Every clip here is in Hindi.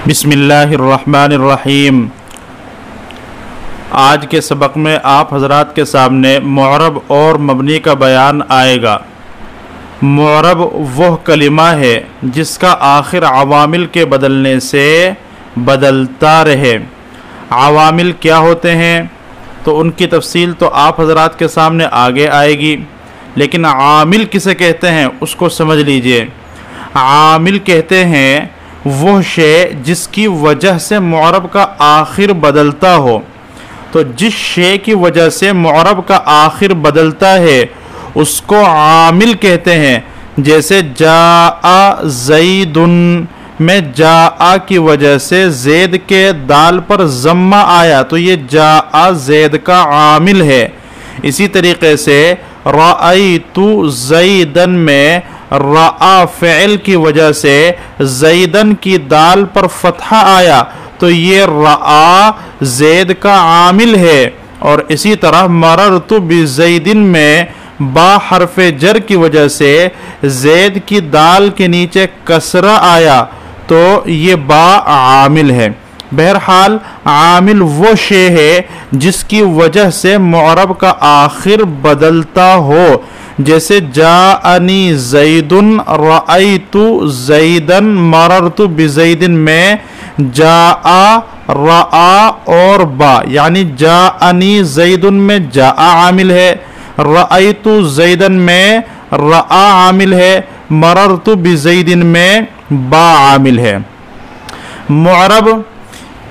बिस्मिल्लाहिर्रहमानिर्रहीम। आज के सबक में आप हजरात के सामने मुअरब और मबनी का बयान आएगा। मुअरब वह कलिमा है जिसका आखिर अवामिल के बदलने से बदलता रहे। अवामिल क्या होते हैं तो उनकी तफसील तो आप हजरात के सामने आगे आएगी, लेकिन आमिल किसे कहते हैं उसको समझ लीजिए। आमिल कहते हैं वह शे जिसकी वजह से मुअरब का आखिर बदलता हो। तो जिस शे की वजह से मुअरब का आखिर बदलता है उसको आमिल कहते हैं। जैसे जाआ ज़ैदुन में जाआ की वजह से ज़ैद के दाल पर ज़म्मा आया तो ये जाआ ज़ैद का आमिल है। इसी तरीके से रअयतु ज़ैदन में रआ फ़िल की वजह से ज़ैदन की दाल पर फ़तहा आया तो ये रआ ज़ैद का आमिल है। और इसी तरह मररतु बिज़ैदिन में बा हरफ़े जर की वजह से ज़ैद की दाल के नीचे कसरा आया तो ये बा आमिल है। बहरहाल आमिल वो शे है जिसकी वजह से मुअरब का आखिर बदलता हो। जैसे जाअनी ज़ैदुन रअयतु ज़ैदन मररतु बिज़ैदिन में जाआ रआ और बा, यानी जाअनी ज़ैदुन में जाआ आमिल है, रअयतु ज़ैदन में रआ आमिल है, मररतु बिज़ैदिन में बा आमिल है। मुअरब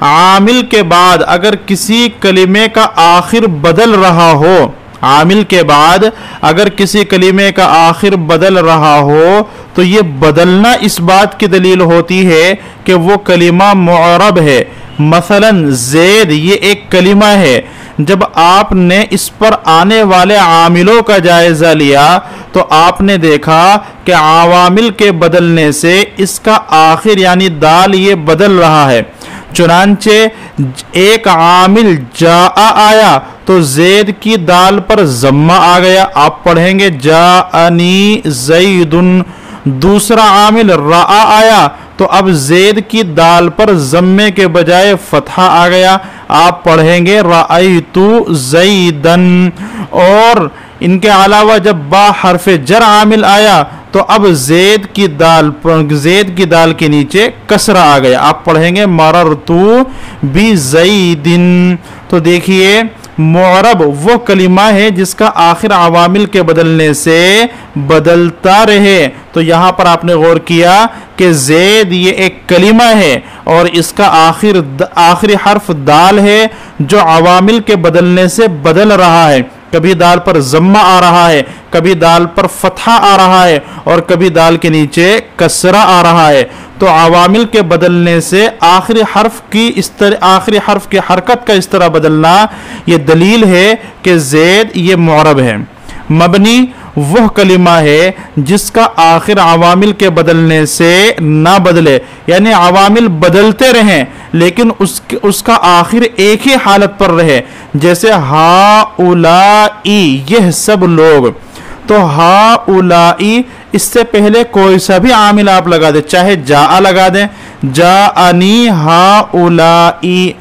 आमिल के बाद अगर किसी कलिमे का आखिर बदल रहा हो, आमिल के बाद अगर किसी कलिमे का आखिर बदल रहा हो तो ये बदलना इस बात की दलील होती है कि वो कलिमा मुअरब है। मसलन ज़ैद ये एक कलिमा है, जब आपने इस पर आने वाले आमिलों का जायज़ा लिया तो आपने देखा कि आवामिल के बदलने से इसका आखिर यानी दाल ये बदल रहा है। चुनांचे एक आमिल जाआ आया तो ज़ैद की दाल पर ज़म्मा आ गया, आप पढ़ेंगे जाअनी ज़ैदुन। दूसरा आमिल रआ आया तो अब ज़ैद की दाल पर ज़म्मे के बजाय फ़तहा आ गया, आप पढ़ेंगे रअयतु ज़ैदन। और इनके अलावा जब बा हरफ़े जर आमिल आया तो अब ज़ैद की दाल के नीचे कसरा आ गया, आप पढ़ेंगे मररतु बिज़ैदिन। तो देखिए मुअरब वो कलिमा है जिसका आखिर अवामिल के बदलने से बदलता रहे। तो यहाँ पर आपने गौर किया कि ज़ैद ये एक कलिमा है और इसका आखिरी हर्फ दाल है जो अवामिल के बदलने से बदल रहा है। कभी दाल पर ज़म्मा आ रहा है, कभी दाल पर फ़तहा आ रहा है और कभी दाल के नीचे कसरा आ रहा है। तो अवामिल के बदलने से आखिरी हर्फ की हरकत का इस तरह बदलना ये दलील है कि ज़ैद ये मुअरब है। मबनी वह कलिमा है जिसका आखिर अवामिल के बदलने से ना बदले, यानी अवामिल बदलते रहें लेकिन उसका आखिर एक ही हालत पर रहे। जैसे हाउलाई यह सब लोग, तो हाउलाई इससे पहले कोई सा भी आमिल आप लगा दे, चाहे जाआ लगा दें, जाअनी हाउलाई,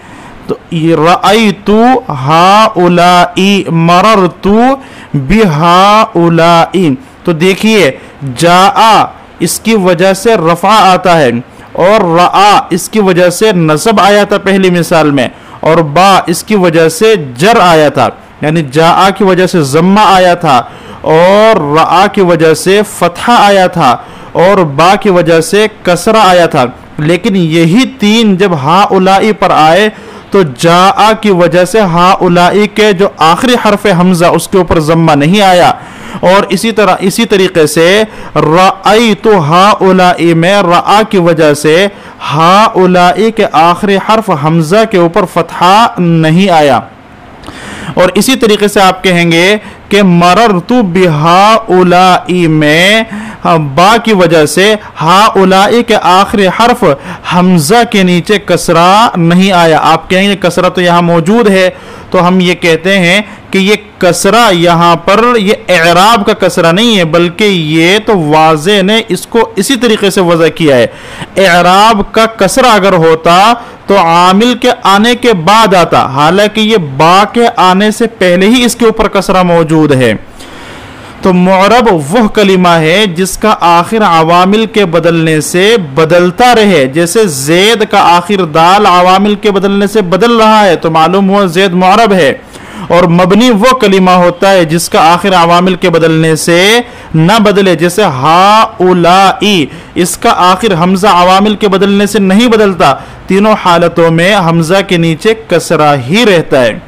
तो रअयतु हाउलाई मररतु बिहाउलाई। तो देखिए जाआ इसकी वजह से रफ़ा आता है और रआ इसकी वजह से नसब आया था पहली मिसाल में, और बा इसकी वजह से जर आया था, यानी जाआ की वजह से ज़म्मा आया था और रआ की वजह से फ़तहा आया था और बा की वजह से कसरा आया था। लेकिन यही तीन जब हाउलाई पर आए तो जाआ की वजह से हाउलाई के जो आखिरी हरफ हमजा उसके ऊपर ज़म्मा नहीं आया। और इसी तरीके से रअयतु हाउलाई में रआ की वजह से हाउलाई के आखिरी हर्फ हमजा के ऊपर फ़तहा नहीं आया। और इसी तरीके से आप कहेंगे कि मररतु बिहाउलाई में बा की वजह से हाउलाई के आखिरी हर्फ हमजा के नीचे कसरा नहीं आया। आप कहेंगे कसरा तो यहाँ मौजूद है, तो हम ये कहते हैं कि ये कसरा यहाँ पर ये एराब का कसरा नहीं है, बल्कि ये तो वाज़े ने इसको इसी तरीके से वज़ा किया है। एराब का कसरा अगर होता तो आमिल के आने के बाद आता, हालांकि ये बा के आने से पहले ही इसके ऊपर कसरा मौजूद है। तो मुअरब वह कलिमा है जिसका आखिर अवामिल के बदलने से बदलता रहे। जैसे ज़ैद का आखिर दाल अवामिल के बदलने से बदल रहा है तो मालूम हुआ ज़ैद मुअरब है। और मबनी वो कलिमा होता है जिसका आखिर अवामिल के बदलने से न बदले, जैसे हाउलाई, इसका आखिर हमजा अवामिल के बदलने से नहीं बदलता। तीनों हालतों में हमजा के नीचे कसरा ही रहता है।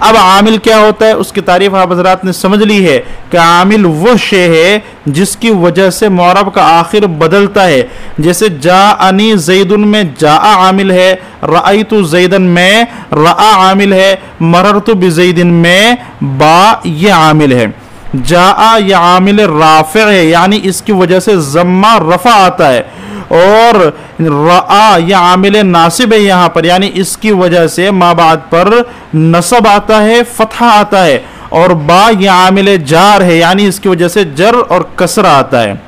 अब आमिल क्या होता है उसकी तारीफ आप हज़रात ने समझ ली है कि आमिल वो शे है जिसकी वजह से मुअरब का आखिर बदलता है। जैसे जाअनी ज़ैदुन में जाआ आमिल है, रअयतु ज़ैदन में रआ आमिल है, मररतु बिज़ैदिन में बा ये आमिल है। जाआ ये आमिल राफ़िअ है, यानी इसकी वजह से ज़म्मा रफ़ा आता है। और रआ यह आमिल नासिब है यहाँ पर, यानी इसकी वजह से माबाद पर नसब आता है, फतहा आता है। और बा यह आमिल जार है, यानी इसकी वजह से जर और कसरा आता है।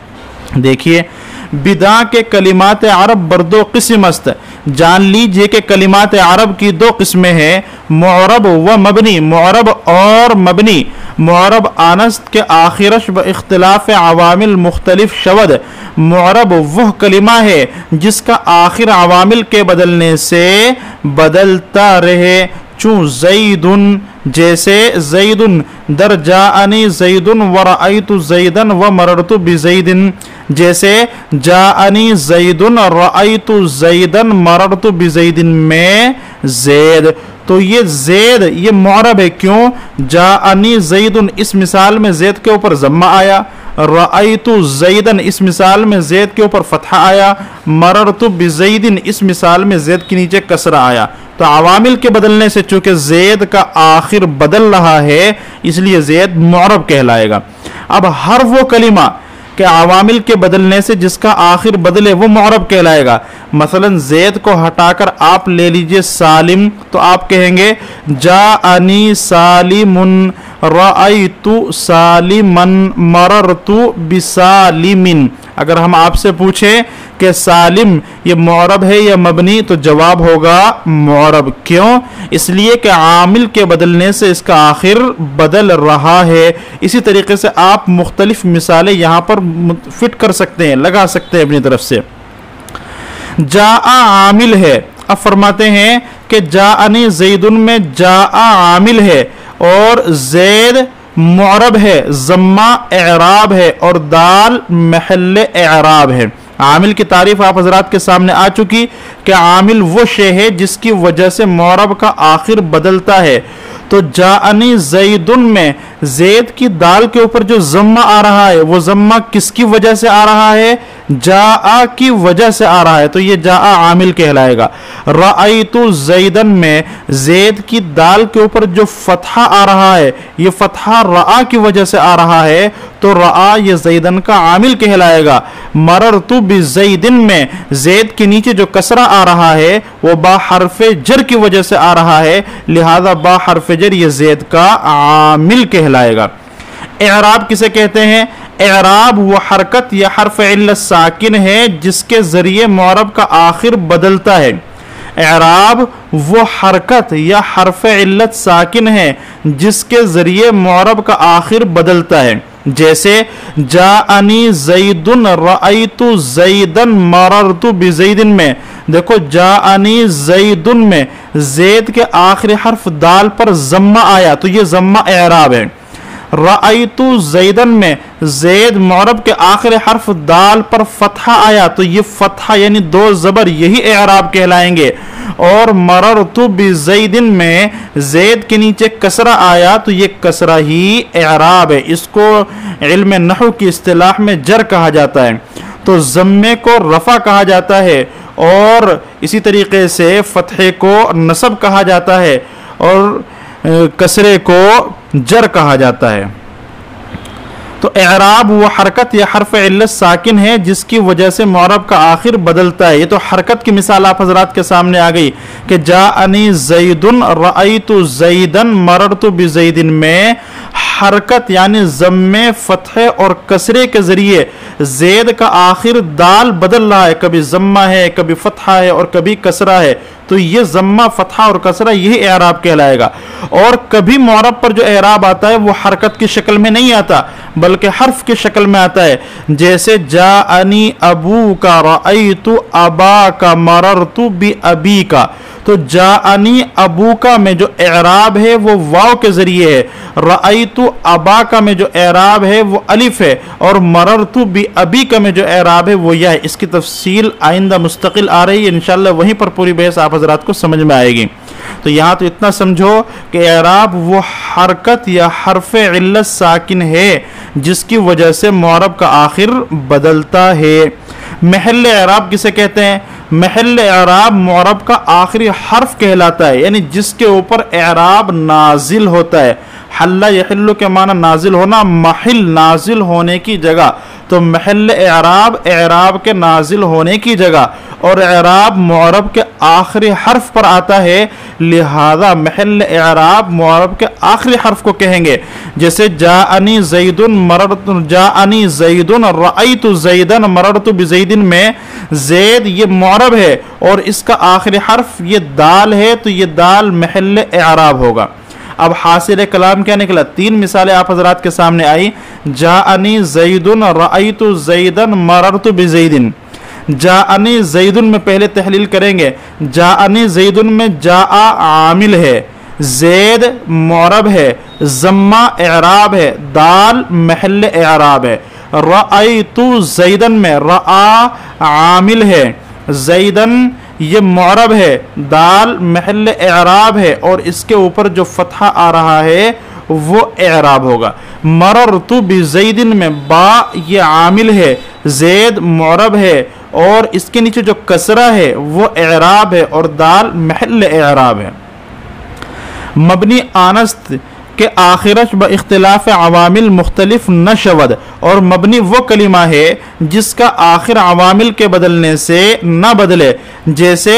देखिए बिदा के कलिमात अरब बर्दो किस्म अस्त, जान लीजिए कि कलिमात अरब की दो किस्में हैं, मुअरब व मबनी। मुअरब और मबनी। मुअरब आनस्त के आखिरश व इख्तिलाफ अवामिल मुख्तलिफ शवद। मुअरब वह कलिमा है जिसका आखिर अवामिल के बदलने से बदलता रहे। चूँ ज़ैदुन, जैसे ज़ैदुन दर जाअनी ज़ैदुन व रअयतु ज़ैदन व मररतु बिज़ैदिन। जैसे जाअनी ज़ैदुन रअयतु ज़ैदन मररतु बिज़ैदिन में ज़ैद। तो ये ज़ैद ये मुअरब है। क्यों? जाअनी ज़ैदुन इस मिसाल में ज़ैद के ऊपर ज़म्मा आया, रअयतु ज़ैदन इस मिसाल में ज़ैद के ऊपर फतहा आया, मररतु बिज़ैदिन इस मिसाल में ज़ैद के नीचे कसरा आया। तो अवामिल के बदलने से चूंकि ज़ैद का आखिर बदल रहा है इसलिए ज़ैद मुअरब कहलाएगा। अब हर वो कलिमा के अवामिल के बदलने से जिसका आखिर बदले वो मुअरब कहलाएगा। मसलन ज़ैद को हटाकर आप ले लीजिए सालिम, तो आप कहेंगे जाअनी सालिमुन रअयतु सालिमन मररतु बिसालिमिन। अगर हम आपसे पूछें कि सालिम ये मुअरब है या मबनी, तो जवाब होगा मुअरब। क्यों? इसलिए कि आमिल के बदलने से इसका आखिर बदल रहा है। इसी तरीके से आप मुख्तलिफ मिसालें यहाँ पर फिट कर सकते हैं, लगा सकते हैं अपनी तरफ से। जाआ आमिल है। अब फरमाते हैं कि जाअनी ज़ैदुन में जाआ आमिल है और ज़ैद मुअरब है, ज़म्मा एराब है और दाल महल एराब है। आमिल की तारीफ आप हज़रात के सामने आ चुकी कि आमिल वो शे है जिसकी वजह से मुअरब का आखिर बदलता है। तो जाअनी ज़ैदुन में ज़ैद की दाल के ऊपर जो ज़म्मा आ रहा है वो ज़म्मा किसकी वजह से आ रहा है? जाआ की वजह से आ रहा है, तो ये जाआ आमिल कहलाएगा। रअयतु ज़ैदन में ज़ैद की दाल के ऊपर जो फतहा आ रहा है ये फतहा रआ की वजह से आ रहा है, तो रआ ये ज़ैदन का आमिल कहलाएगा। मररतु बिज़ैदिन में ज़ैद के नीचे जो कसरा आ रहा है वो बा हर्फ़े जर की वजह से आ रहा है, लिहाजा बा हर्फ़े जर ये ज़ैद का आमिल कहलाएगा। एराब किसे कहते हैं? एराब वो हरकत या हर्फ इल्लत साकिन है जिसके जरिए मुअरब का आखिर बदलता है। एराब वो हरकत या हर्फ इल्लत साकिन है जिसके जरिए मुअरब का आखिर बदलता है। जैसे जाअनी ज़ैदुन रअयतु ज़ैदन मररतु बिज़ैदिन में, देखो जाअनी ज़ैदुन में ज़ैद के आखिरी हर्फ दाल पर ज़म्मा आया तो ये ज़म्मा एराब है। रअयतु ज़ैदन में ज़ैद मुअरब के आखिरी हर्फ दाल पर फतहा आया तो ये फतहा यानी दो ज़बर यही एराब कहलाएंगे। और मररतु बिज़ैदिन में ज़ैद के नीचे कसरा आया तो ये कसरा ही एराब है। इसको इल्म नहव की इस्तिलाह में जर कहा जाता है। तो ज़म्मे को रफ़ा कहा जाता है और इसी तरीके से फतहे को नसब कहा जाता है और कसरे को जर कहा जाता है। तो एराब वो हरकत या हर्फ इल्लत साकिन है जिसकी वजह से मुअरब का आखिर बदलता है। ये तो हरकत की मिसाल आप हजरात के सामने आ गई कि जाअनी ज़ैदुन रअयतु ज़ैदन मररतु बिज़ैदिन में हरकत यानी ज़म्मे फतहे और कसरे के जरिए ज़ेद का आखिर दाल बदल रहा है, कभी ज़म्मा है, कभी फतहा है और कभी कसरा है। तो ये ज़म्मा फतहा और कसरा यही एराब कहलाएगा। और कभी मुअरब पर जो एराब आता है वो हरकत की शक्ल में नहीं आता बल्कि हर्फ की शक्ल में आता है। जैसे जाअनी अबू का रअयतु अबा का मररतु बि अबी का, तो जाअनी अबू का में जो एराब है वो वाव के जरिए है, रअयतु अबा का में जो एराब है वो अलिफ है और मररतु बि अबी का में जो एराब है वो यह है। इसकी तफसील आइंदा मुस्तकिल आ रही है, इंशाअल्लाह वहीं पर पूरी बहस आप हजरात को समझ में आएगी। तो यहाँ तो इतना समझो कि एराब वो हरकत या हर्फ इल्लत साकिन है जिसकी वजह से मुअरब का आखिर बदलता है। महल एराब किसे कहते हैं? महल एराब मुअरब का आखिरी हर्फ कहलाता है, यानी जिसके ऊपर एराब नाजिल होता है। हल्ला यहिल्लु के माना नाजिल होना, महिल नाजिल होने की जगह। तो महल एराब एराब के नाजिल होने की जगह और एराब मुअरब के आखिरी हर्फ पर आता है, लिहाजा महल एराब मुअरब के आखिरी हर्फ को कहेंगे। जैसे जाअनी ज़ैदुन मररतु, जाअनी ज़ैदुन रअयतु ज़ैदन मररतु बिज़ैदिन में ज़ैद ये मुअरब है और इसका आखिरी हर्फ ये दाल है, तो ये दाल महल एराब होगा। अब हासिल कलाम क्या निकला? तीन मिसालें आप हजरात के सामने आई। जाअनी ज़ैदुन रअयतु ज़ैदन मररतु बिज़ैदिन। जाअनी ज़ैदुन में पहले तहलील करेंगे। जाअनी ज़ैदुन में जाआ आमिल है, ज़ैद मुअरब है, ज़म्मा एराब है, दाल महल एराब है। रअयतु ज़ैदन में रआ आमिल है, ज़ैदन ये मुअरब है, दाल महल एराब है और इसके ऊपर जो फतहा आ रहा है वो एराब होगा। मररतु बिज़ैदिन में बा ये आमिल है, ज़ैद मुअरब है और इसके नीचे जो कसरा है वो एराब है और दाल महल एराब है। मबनी आनस्त के आखिरश ब इख्तिलाफ अवामिल मुख्तलिफ न शवद, और मबनी वो कलिमा है जिसका आखिर अवामिल के बदलने से न बदले। जैसे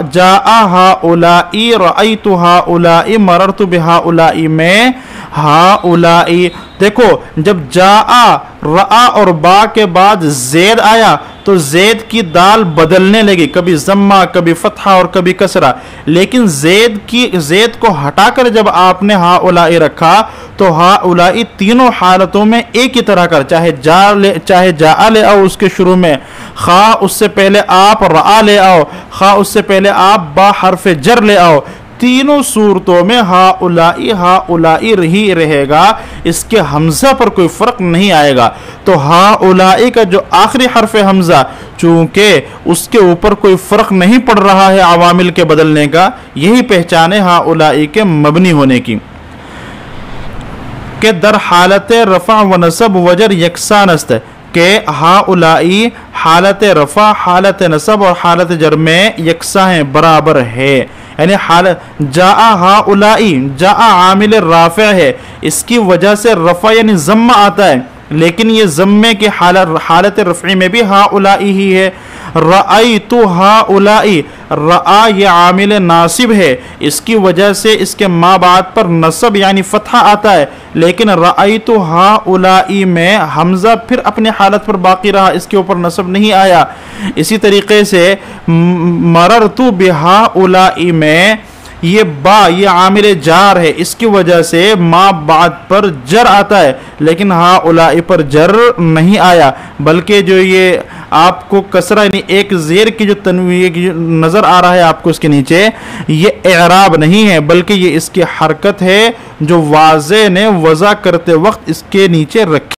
जाआ हाउलाई रअयतु हाउलाई मररतु बिहाउलाई में हाउलाई, देखो जब जाआ रआ और बा के बाद ज़ेद आया तो ज़ेद की दाल बदलने लगी, कभी ज़म्मा कभी फतहा और कभी कसरा। लेकिन ज़ेद को हटाकर जब आपने हाउलाई रखा तो हाउलाई तीनों हालतों में एक ही तरह कर, चाहे जा ले आओ उसके शुरू में, खा उससे पहले आप रआ ले आओ, खा उससे पहले आप बा हर्फ जर ले आओ, तीनों सूरतों में हाउलाई ही रहेगा, इसके हमजा पर कोई फर्क नहीं आएगा। तो हाउलाई का जो आखिरी हर्फ हमजा, चूंकि उसके ऊपर कोई फर्क नहीं पड़ रहा है अवामिल के बदलने का, यही पहचान है हाउलाई के मबनी होने की। के दर हालत रफा व नसब वजर यकसानस्त के हाउलाई हालत रफा, हालत नसब और हालत जर में यकसा है, बराबर है। यानी हालत जाआ हाउलाई, जाआ आमिल राफ़े है, इसकी वजह से रफ़ा यानी ज़म्मा आता है, लेकिन ये ज़म्मे की हालत रफ़ी में भी हाउलाई ही है। रअयतु हाउलाई, रआ ये आमिल नासिब है, इसकी वजह से इसके माँ बाद पर नसब यानी फतहा आता है, लेकिन रअयतु हाउलाई में हमजा फिर अपनी हालत पर बाकी रहा, इसके ऊपर नसब नहीं आया। इसी तरीके से मररतु बिहाउलाई में ये बा ये आमिल जार है, इसकी वजह से माँ बाद पर जर आता है, लेकिन हाउलाई पर जर नहीं आया, बल्कि जो ये आपको कसरा यानी एक जेर की जो तनवीन नजर आ रहा है आपको इसके नीचे, ये एराब नहीं है बल्कि ये इसकी हरकत है जो वाज़े ने वज़ा करते वक्त इसके नीचे रखी।